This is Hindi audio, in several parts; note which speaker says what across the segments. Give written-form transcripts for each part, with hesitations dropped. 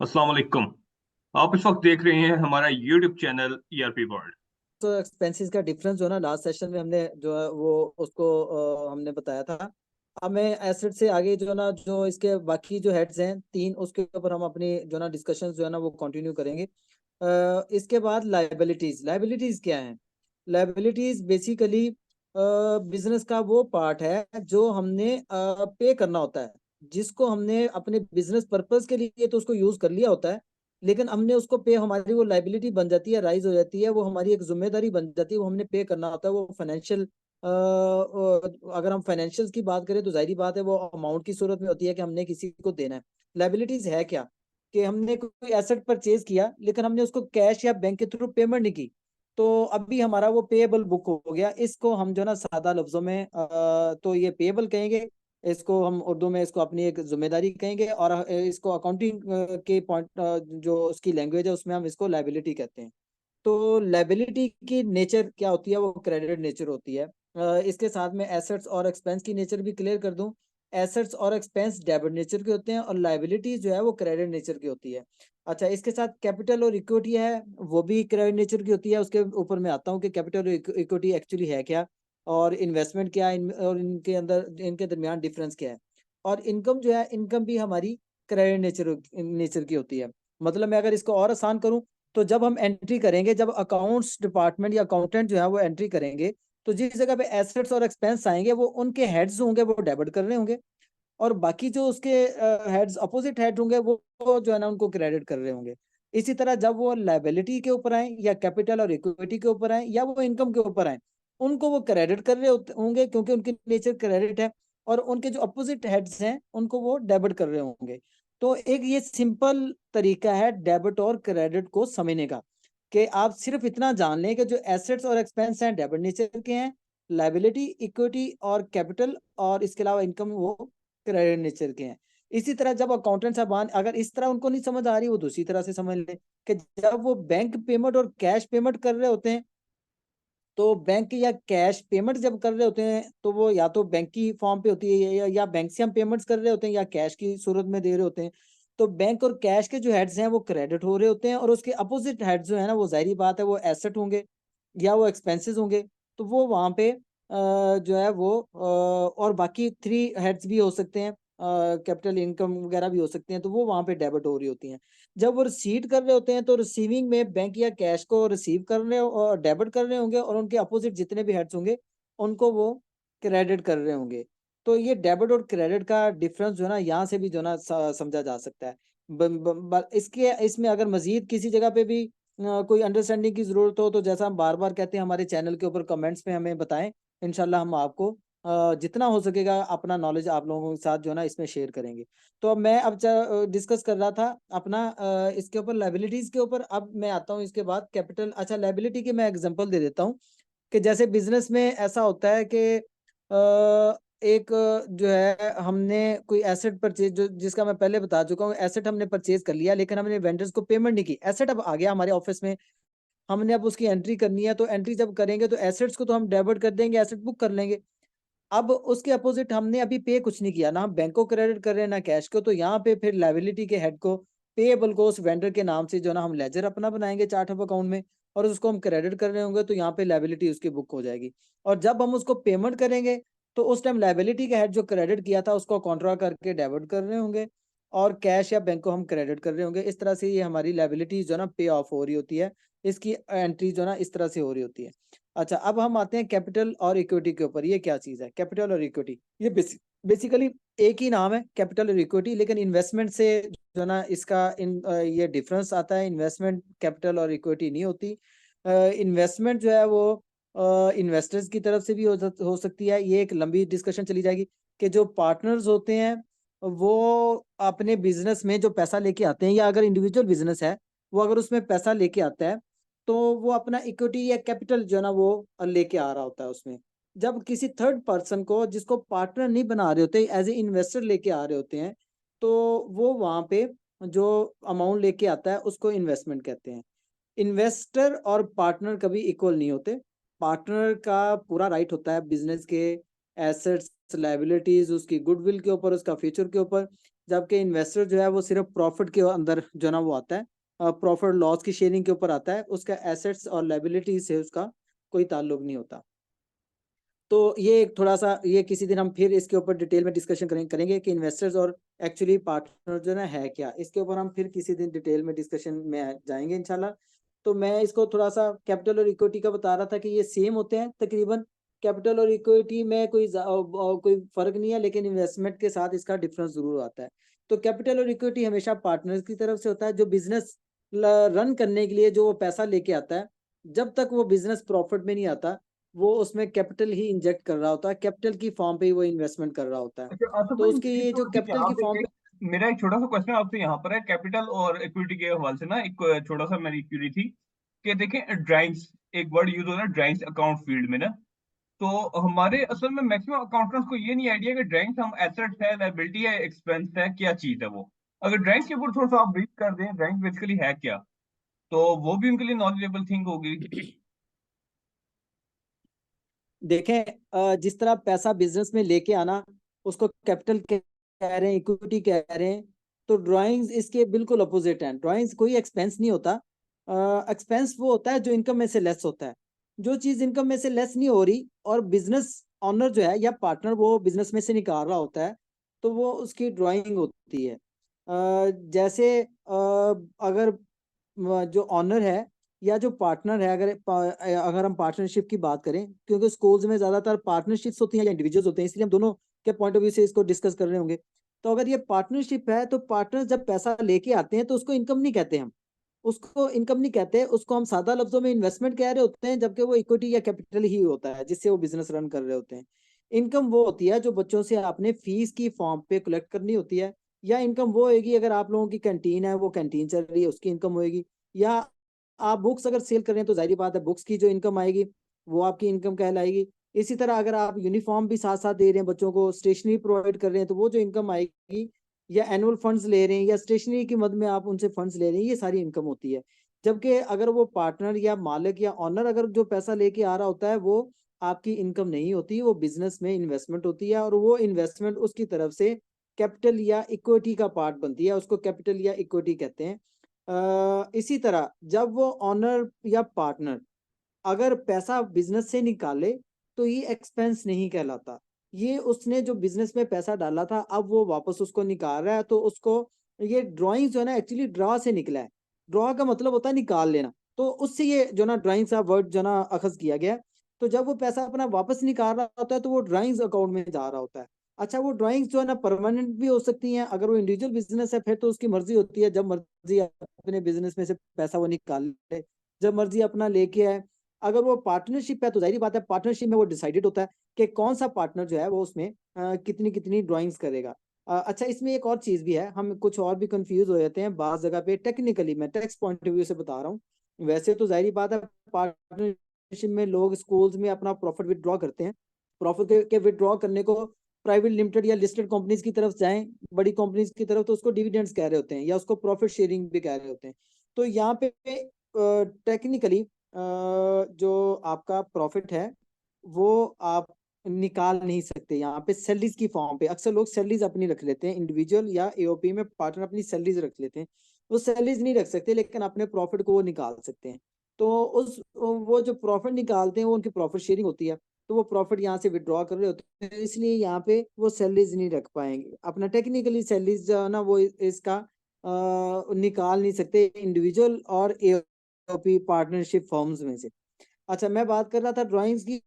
Speaker 1: अस्सलाम वालेकुम। आप इस वक्त देख रहे हैं हमारा यूट्यूब चैनल ईआरपी वर्ल्ड।
Speaker 2: तो एक्सपेंसेस का डिफरेंस जो है ना, लास्ट सेशन में हमने जो है वो उसको हमने बताया था। अब मैं एसेट से आगे जो है ना, जो इसके बाकी जो हेड्स हैं तीन, उसके ऊपर हम अपनी जो है ना डिस्कशन जो है ना वो कंटिन्यू करेंगे। इसके बाद लाइबिलिटीज। लाइबिलिटीज क्या है? लाइबिलिटीज बेसिकली बिजनेस का वो पार्ट है जो हमने पे करना होता है, जिसको हमने अपने बिजनेस पर्पज के लिए तो उसको यूज कर लिया होता है, लेकिन हमने उसको पे, हमारी वो लाइबिलिटी बन जाती है, राइज हो जाती है, वो हमारी एक जिम्मेदारी बन जाती है, वो हमने पे करना होता है। वो फाइनेंशियल, अगर हम फाइनेंशियल की बात करें तो जाहिर बात है वो अमाउंट की सूरत में होती है कि हमने किसी को देना है। लाइबिलिटीज है क्या? कि हमने कोई एसेट परचेज किया लेकिन हमने उसको कैश या बैंक के थ्रू पेमेंट नहीं की, तो अभी हमारा वो पेएबल बुक हो गया। इसको हम जो ना सादा लफ्जों में तो ये पेएबल कहेंगे। इसको हम उर्दू में इसको अपनी एक जिम्मेदारी कहेंगे, और इसको अकाउंटिंग के पॉइंट, जो उसकी लैंग्वेज है उसमें हम इसको लाइबिलिटी कहते हैं। तो लाइबिलिटी की नेचर क्या होती है? वो क्रेडिट नेचर होती है। इसके साथ में एसेट्स और एक्सपेंस की नेचर भी क्लियर कर दूं। एसेट्स और एक्सपेंस डेबिट नेचर के होते हैं, और लाइबिलिटी जो है वो क्रेडिट नेचर की होती है। अच्छा, इसके साथ कैपिटल और इक्विटी है, वो भी क्रेडिट नेचर की होती है। उसके ऊपर मैं आता हूँ कि कैपिटल और इक्विटी एक्चुअली है क्या, और इन्वेस्टमेंट क्या है, और इनके अंदर, इनके दरमियान डिफरेंस क्या है। और इनकम जो है, इनकम भी हमारी क्रेडिट नेचर नेचर की होती है। मतलब मैं अगर इसको और आसान करूं, तो जब हम एंट्री करेंगे, जब अकाउंट्स डिपार्टमेंट या अकाउंटेंट जो है वो एंट्री करेंगे, तो जिस जगह पे एसेट्स और एक्सपेंस आएंगे वो उनके हेड्स होंगे, वो डेबिट कर रहे होंगे, और बाकी जो उसके हेड्स, अपोजिट हेड होंगे, वो जो है ना उनको क्रेडिट कर रहे होंगे। इसी तरह जब वो लाइबिलिटी के ऊपर आए, या कैपिटल और इक्विटी के ऊपर आए, या वो इनकम के ऊपर आए, उनको वो क्रेडिट कर रहे होंगे, क्योंकि उनकी नेचर क्रेडिट है। और उनके जो अपोजिट हेड्स हैं उनको वो डेबिट कर रहे होंगे। तो एक ये सिंपल तरीका है डेबिट और क्रेडिट को समझने का, कि आप सिर्फ इतना जान लें कि जो एसेट्स और एक्सपेंस हैं डेबिट नेचर के हैं, लाइबिलिटी, इक्विटी और कैपिटल, और इसके अलावा इनकम, वो क्रेडिट नेचर के हैं। इसी तरह जब अकाउंटेंट साहबान, अगर इस तरह उनको नहीं समझ आ रही, वो दूसरी तरह से समझ लें कि जब वो बैंक पेमेंट और कैश पेमेंट कर रहे होते हैं, तो बैंक या कैश पेमेंट जब कर रहे होते हैं, तो वो या तो बैंक की फॉर्म पे होती है, या बैंक से हम पेमेंट्स कर रहे होते हैं, या कैश की सूरत में दे रहे होते हैं। तो बैंक और कैश के जो हेड्स हैं वो क्रेडिट हो रहे होते हैं, और उसके अपोजिट हेड्स जो है ना, वो जाहिर बात है वो एसेट होंगे या वो एक्सपेंसेस होंगे। तो वो वहाँ पे जो है वो और बाकी थ्री हेड्स भी हो सकते हैं, कैपिटल, इनकम वगैरह भी हो सकते हैं, तो वो वहाँ पे डेबिट हो रही होती हैं। जब वो रिसीव कर रहे होते हैं, तो रिसीविंग में बैंक या कैश को रिसीव कर रहे हो और डेबिट कर रहे होंगे, और उनके अपोजिट जितने भी हेड्स होंगे उनको वो क्रेडिट कर रहे होंगे। तो ये डेबिट और क्रेडिट का डिफरेंस जो है ना, यहाँ से भी जो है ना समझा जा सकता है। इसके इसमें अगर मजीद किसी जगह पे भी कोई अंडरस्टैंडिंग की जरूरत हो, तो जैसा हम बार बार कहते हैं, हमारे चैनल के ऊपर कमेंट्स में हमें बताएं। इंशाल्लाह हम आपको जितना हो सकेगा अपना नॉलेज आप लोगों के साथ जो है ना इसमें शेयर करेंगे। तो अब मैं अब डिस्कस कर रहा था अपना इसके ऊपर, लाइबिलिटीज के ऊपर। अब मैं आता हूँ इसके बाद कैपिटल। अच्छा, लाइबिलिटी की मैं एग्जांपल दे देता हूँ, कि जैसे बिजनेस में ऐसा होता है कि एक जो है, हमने कोई एसेट परचेज, जो जिसका मैं पहले बता चुका हूँ, एसेट हमने परचेज कर लिया, लेकिन हमने वेंडर्स को पेमेंट नहीं की। एसेट अब आ गया हमारे ऑफिस में, हमने अब उसकी एंट्री करनी है, तो एंट्री जब करेंगे तो एसेट्स को तो हम डेबिट कर देंगे, एसेट बुक कर लेंगे। अब उसके अपोजिट हमने अभी पे कुछ नहीं किया, ना हम बैंक को क्रेडिट कर रहे हैं ना कैश को, तो यहाँ पे फिर लाइबिलिटी के हेड को, पेएबल को, उस वेंडर के नाम से जो ना हम लेजर अपना बनाएंगे चार्ट ऑफ अकाउंट में, और उसको हम क्रेडिट कर रहे होंगे, तो यहाँ पे लाइबिलिटी उसकी बुक हो जाएगी। और जब हम उसको पेमेंट करेंगे, तो उस टाइम लाइबिलिटी का हेड जो क्रेडिट किया था उसको कॉन्ट्रा करके डेबिट कर रहे होंगे, और कैश या बैंक को हम क्रेडिट कर रहे होंगे। इस तरह से ये हमारी लाइबिलिटी जो ना पे ऑफ हो रही होती है, इसकी एंट्री जो ना इस तरह से हो रही होती है। अच्छा, अब हम आते हैं कैपिटल और इक्विटी के ऊपर। ये क्या चीज है कैपिटल और इक्विटी? ये बेसिकली एक ही नाम है, कैपिटल और इक्विटी, लेकिन इन्वेस्टमेंट से जो है ना इसका ये डिफरेंस आता है। इन्वेस्टमेंट कैपिटल और इक्विटी नहीं होती। इन्वेस्टमेंट जो है वो इन्वेस्टर्स की तरफ से भी हो सकती है। ये एक लंबी डिस्कशन चली जाएगी, कि जो पार्टनर्स होते हैं वो अपने बिजनेस में जो पैसा लेके आते हैं, या अगर इंडिविजुअल बिजनेस है, वो अगर उसमें पैसा लेके आता है, तो वो अपना इक्विटी या कैपिटल जो है ना वो लेके आ रहा होता है उसमें। जब किसी थर्ड पर्सन को, जिसको पार्टनर नहीं बना रहे होते, एज ए इन्वेस्टर लेके आ रहे होते हैं, तो वो वहां पे जो अमाउंट लेके आता है उसको इन्वेस्टमेंट कहते हैं। इन्वेस्टर और पार्टनर कभी इक्वल नहीं होते। पार्टनर का पूरा राइट होता है बिजनेस के एसेट्स, लाइबिलिटीज, उसकी गुडविल के ऊपर, उसका फ्यूचर के ऊपर। जबकि इन्वेस्टर जो है वो सिर्फ प्रॉफिट के अंदर जो ना वो आता है, प्रॉफिट लॉस की शेयरिंग के ऊपर आता है, उसका एसेट्स और लायबिलिटी से उसका कोई ताल्लुक नहीं होता। तो ये एक थोड़ा सा, ये किसी दिन हम फिर इसके ऊपर डिटेल में डिस्कशन करेंगे कि इन्वेस्टर्स और एक्चुअली पार्टनर जो ना है क्या, इसके ऊपर हम फिर किसी दिन डिटेल में डिस्कशन में जाएंगे इंशाल्लाह। तो मैं इसको थोड़ा सा कैपिटल और इक्विटी का बता रहा था कि ये सेम होते हैं तकरीबन। कैपिटल और इक्विटी में कोई फर्क नहीं है, लेकिन इन्वेस्टमेंट के साथ इसका डिफरेंस जरूर आता है। तो कैपिटल और इक्विटी हमेशा पार्टनर्स की तरफ से होता है, जो बिजनेस रन करने के लिए जो वो पैसा लेके आता है, जब तक वो बिजनेस प्रॉफिट में नहीं आता वो उसमें कैपिटल ही इंजेक्ट कर रहा होता है, कैपिटल की फॉर्म पे ही वो इन्वेस्टमेंट कर रहा होता है।
Speaker 1: अच्छा आसिफ
Speaker 2: तो
Speaker 1: भाई,
Speaker 2: उसके ये जो
Speaker 1: ठीक है,
Speaker 2: कैपिटल की
Speaker 1: आप
Speaker 2: फॉर्म पे,
Speaker 1: मेरा एक छोटा सा क्वेश्चन आपसे यहाँ पर है कैपिटल और इक्विटी के हवाले से ना, एक छोटा सा मेरी क्यूरी थी कि देखें ड्राइंग्स, एक वर्ड यूज हो रहा है ड्राइंग्स अकाउंट फील्ड में ना, तो हमारे असल में मैक्सिमम अकाउंटेंट्स को ये नहीं आइडिया कि ड्राइंग्स हम एसेट है, लायबिलिटी है, एक्सपेंस है, क्या चीज है वो। अगर ड्राइंग्स के ऊपर थोड़ा सा आप ब्रीफ कर दें, ड्राइंग्स बेसिकली है क्या, तो वो भी उनके लिए नॉलेजेबल थिंग होगी।
Speaker 2: देखें, जिस तरह पैसा बिजनेस में लेके आना उसको कैपिटल कह रहे हैं, इक्विटी कह रहे हैं, तो ड्राइंग्स इसके बिल्कुल अपोजिट हैं। ड्राइंग्स कोई एक्सपेंस नहीं होता। एक्सपेंस वो होता है जो इनकम में से लेस होता है। जो चीज इनकम में से लेस नहीं हो रही और बिजनेस ऑनर जो है या पार्टनर वो बिजनेस में से निकाल रहा होता है, तो वो उसकी ड्राइंग होती है। जैसे अगर जो ऑनर है या जो पार्टनर है, अगर हम पार्टनरशिप की बात करें, क्योंकि स्कूल्स में ज्यादातर पार्टनरशिप्स होती हैं या इंडिविजुअल्स होते हैं, इसलिए हम दोनों के पॉइंट ऑफ व्यू से इसको डिस्कस कर रहे होंगे। तो अगर ये पार्टनरशिप है तो पार्टनर जब पैसा लेके आते हैं तो उसको इनकम नहीं कहते हम, उसको इनकम नहीं कहते, उसको हम सादा लफ्जों में इन्वेस्टमेंट कह रहे होते हैं, जबकि वो इक्विटी या कैपिटल ही होता है जिससे वो बिजनेस रन कर रहे होते हैं। इनकम वो होती है जो बच्चों से आपने फीस की फॉर्म पे कलेक्ट करनी होती है, या इनकम वो होगी अगर आप लोगों की कैंटीन है, वो कैंटीन चल रही है, उसकी इनकम होगी, या आप बुक्स अगर सेल कर रहे हैं तो जाहिर बात है बुक्स की जो इनकम आएगी वो आपकी इनकम कहलाएगी। इसी तरह अगर आप यूनिफॉर्म भी साथ साथ दे रहे हैं बच्चों को, स्टेशनरी प्रोवाइड कर रहे हैं, तो वो जो इनकम आएगी, या एनुअल फंड्स ले रहे हैं या स्टेशनरी की मद में आप उनसे फंड्स ले रहे हैं, ये सारी इनकम होती है। जबकि अगर वो पार्टनर या मालिक या ऑनर अगर जो पैसा लेके आ रहा होता है वो आपकी इनकम नहीं होती, वो बिजनेस में इन्वेस्टमेंट होती है, और वो इन्वेस्टमेंट उसकी तरफ से कैपिटल या इक्विटी का पार्ट बनती है, उसको कैपिटल या इक्विटी कहते हैं। इसी तरह जब वो ऑनर या पार्टनर अगर पैसा बिजनेस से निकाले तो ये एक्सपेंस नहीं कहलाता। ये उसने जो बिजनेस में पैसा डाला था अब वो वापस उसको निकाल रहा है, तो उसको, ये ड्राइंग जो है ना एक्चुअली ड्रॉ से निकला है। ड्रॉ का मतलब होता है निकाल लेना, तो उससे ये जो ना ड्राइंग्स का वर्ड जो ना अखज किया गया है। तो जब वो पैसा अपना वापस निकाल रहा होता है तो वो ड्राइंग्स अकाउंट में जा रहा होता है। अच्छा, वो ड्राइंग्स जो है ना परमानेंट भी हो सकती हैं, अगर वो इंडिविजुअल बिजनेस है फिर तो उसकी मर्जी होती है, जब मर्जी अपने बिजनेस में से पैसा वो निकाल ले, जब मर्जी अपना लेके आए। अगर वो पार्टनरशिप है तो जाहिर बात है पार्टनरशिप में वो डिसाइडेड होता है कि कौन सा पार्टनर जो है वो उसमें कितनी कितनी ड्राइंग्स करेगा। अच्छा, इसमें एक और चीज भी है, हम कुछ और भी कंफ्यूज हो जाते हैं बाज जगह पे टेक्निकली, मैं टैक्स पॉइंट ऑफ व्यू से बता रहा हूँ। वैसे तो जाहिर बात है पार्टनरशिप में लोग स्कूल्स में अपना प्रॉफिट विदड्रॉ करते हैं। प्रॉफिट के विदड्रॉ करने को प्राइवेट लिमिटेड या लिस्टेड कंपनीज की तरफ जाएं, बड़ी कंपनीज की तरफ, तो उसको डिविडेंड्स कह रहे होते हैं या उसको प्रॉफिट शेयरिंग भी कह रहे होते हैं। तो यहाँ पे टेक्निकली जो आपका प्रॉफिट है वो आप निकाल नहीं सकते यहाँ पे सैलरीज की फॉर्म पे। अक्सर लोग सैलरीज अपनी रख लेते हैं, इंडिविजुअल या एओपी में पार्टनर अपनी सैलरीज रख लेते हैं। वो सैलरीज नहीं रख सकते लेकिन अपने प्रॉफिट को वो निकाल सकते हैं। तो उस वो जो प्रॉफिट निकालते हैं वो उनकी प्रॉफिट शेयरिंग होती है, तो वो प्रॉफिट यहाँ से विड्रॉ कर रहे होते हैं, इसलिए यहाँ पे वो सैलरीज नहीं रख पाएंगे अपना। टेक्निकली सैलरीज जो है ना वो इसका निकाल नहीं सकते इंडिविजुअल और एओपी पार्टनरशिप फर्म्स में से। अच्छा, मैं बात कर रहा था ड्राइंग्स की।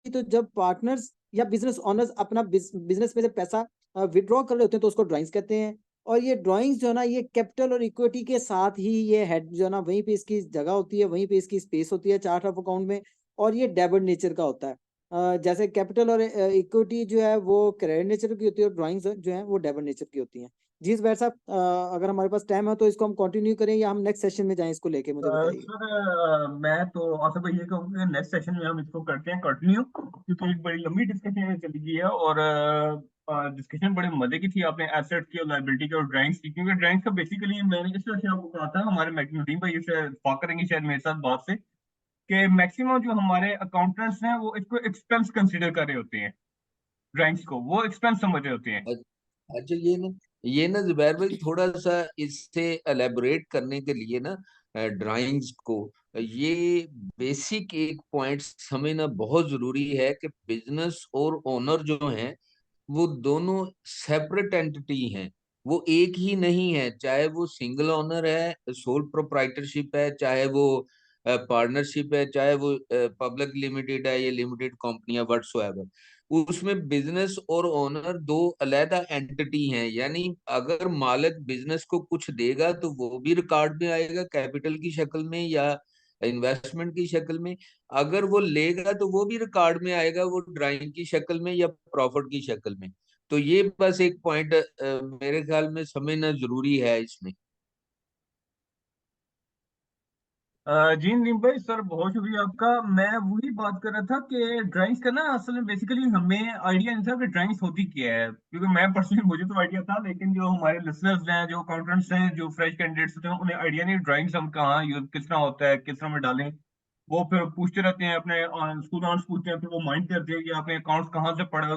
Speaker 2: तो जब पार्टनर्स या बिजनेस ओनर्स अपना बिजनेस में से पैसा विड्रॉ कर रहे होते हैं तो उसको ड्राइंग्स कहते हैं। और ये ड्राइंग्स जो है ना ये कैपिटल और इक्विटी के साथ ही ये हेड जो है ना वहीं पे इसकी जगह होती है, वहीं पे इसकी स्पेस होती है चार्ट ऑफ अकाउंट में, और ये डेबिट नेचर का होता है। जैसे कैपिटल और इक्विटी जो है वो क्रेडिट नेचर की होती है और ड्राइंग्स जो है वो डेबिट नेचर की होती हैं। जी बैर साहब, अगर हमारे पास टाइम है तो इसको हम कंटिन्यू करें या हम नेक्स्ट सेशन में जाएं इसको लेके, मुझे बताइए।
Speaker 1: सर मैं तो आसिफ भाई ये कहूँगा कि नेक्स्ट सेशन में हम इसको करते हैं कंटिन्यू, क्योंकि एक बड़ी लंबी डिस्कशन चली गई है, और डिस्कशन बड़े मजे की थी। आपने एसेट की और लाइबिलिटी की और ड्राइंग्स की, क्योंकि ड्राइंग्स का बेसिकली मैंने इस वजह से आपको कहा था, हमारे मैक्सिमम भाई इसे वाक करेंगे शायद मेरे साथ बात से, कि मैक्सिमम जो हमारे अकाउंटेंट्स हैं वो इसको एक्सपेंस कंसिडर कर रहे होते हैं, ड्राइंग्स को वो एक्सपेंस समझ रहे होते हैं।
Speaker 3: अच्छा, ये ना ये ना जुबैर भाई थोड़ा सा इससे एलेबोरेट करने के लिए ना ड्राइंग्स को, ये बेसिक एक पॉइंट समझना बहुत जरूरी है कि बिजनेस और ओनर जो हैं वो दोनों सेपरेट एंटिटी हैं। वो एक ही नहीं है, चाहे वो सिंगल ओनर है, सोल प्रोप्राइटरशिप है, चाहे वो पार्टनरशिप है, चाहे वो पब्लिक लिमिटेड है, ये लिमिटेड कंपनी है, व्हाटसोएवर। उसमें बिजनेस और ओनर दो अलग एंटिटी हैं। यानी अगर मालिक बिजनेस को कुछ देगा तो वो भी रिकॉर्ड में आएगा कैपिटल की शक्ल में या इन्वेस्टमेंट की शक्ल में। अगर वो लेगा तो वो भी रिकॉर्ड में आएगा, वो ड्राइंग की शक्ल में या प्रॉफिट की शक्ल में। तो ये बस एक पॉइंट मेरे ख्याल में समझना जरूरी है इसमें।
Speaker 1: जी नीम भाई सर, बहुत शुक्रिया आपका। मैं वही बात कर रहा था कि ड्राइंग्स का ना असल में बेसिकली हमें आइडिया नहीं था कि ड्राइंग्स होती क्या है, क्योंकि मैं पर्सनली मुझे तो आइडिया था, लेकिन जो हमारे लिसनर्स हैं, जो अकाउंटेंट्स हैं, जो फ्रेश कैंडिडेट्स होते हैं, उन्हें आइडिया नहीं ड्राइंग्स हम कहाँ यूज, किस तरह होता है, किस तरह में डालें। वो फिर पूछते रहते हैं अपने स्टूडेंट्स पूछते हैं, फिर वो माइंड करते हैं कि आपने अकाउंट्स कहाँ से पढ़ा,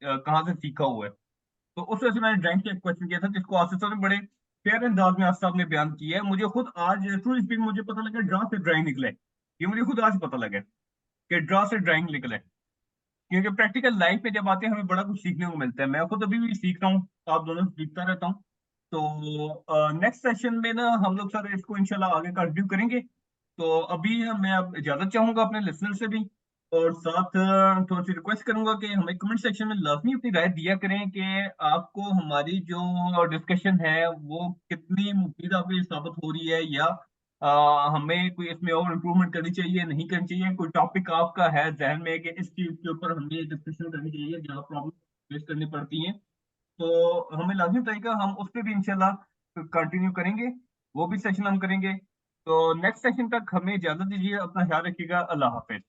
Speaker 1: कहाँ से सीखा हुआ है। तो उस वजह से मैंने ड्राइंग का एक क्वेश्चन किया था, जिसको आसिफ साहब ने बड़े प्यारे अंदाज में आसिफ साहब ने बयान किया है। मुझे खुद आज ट्रू स्पीक मुझे पता लगा ड्रा से ड्राइंग निकला है। ये मुझे खुद आज पता लगा कि ड्रा से ड्राइंग निकला है। क्योंकि प्रैक्टिकल लाइफ में जब आते हैं हमें बड़ा कुछ सीखने को मिलता है। मैं खुद अभी भी सीख रहा हूँ, आप दोनों से सीखता रहता हूँ। तो नेक्स्ट सेशन में ना हम लोग सर इसको इंशाल्लाह आगे कंटिन्यू करेंगे। तो अभी मैं अब इजाजत चाहूंगा अपने लिसनर से भी, और साथ थोड़ी सी रिक्वेस्ट करूंगा कि हमें कमेंट सेक्शन में लाजमी अपनी राय दिया करें कि आपको हमारी जो डिस्कशन है वो कितनी मुफीद आपके लिए साबित हो रही है, या हमें कोई इसमें और इम्प्रूवमेंट करनी चाहिए, नहीं करनी चाहिए। कोई टॉपिक आपका है जहन में कि इस चीज के ऊपर हमें डिस्कशन करनी चाहिए, जहाँ प्रॉब्लम फेस करनी पड़ती है, तो हमें लाजमी तरीका हम उस पर भी इंशाल्लाह कंटिन्यू करेंगे। वो भी सेशन हम करेंगे। तो नेक्स्ट सेशन तक हमें इजाजत दीजिए, अपना ख्याल रखिएगा, अल्लाह हाफिज।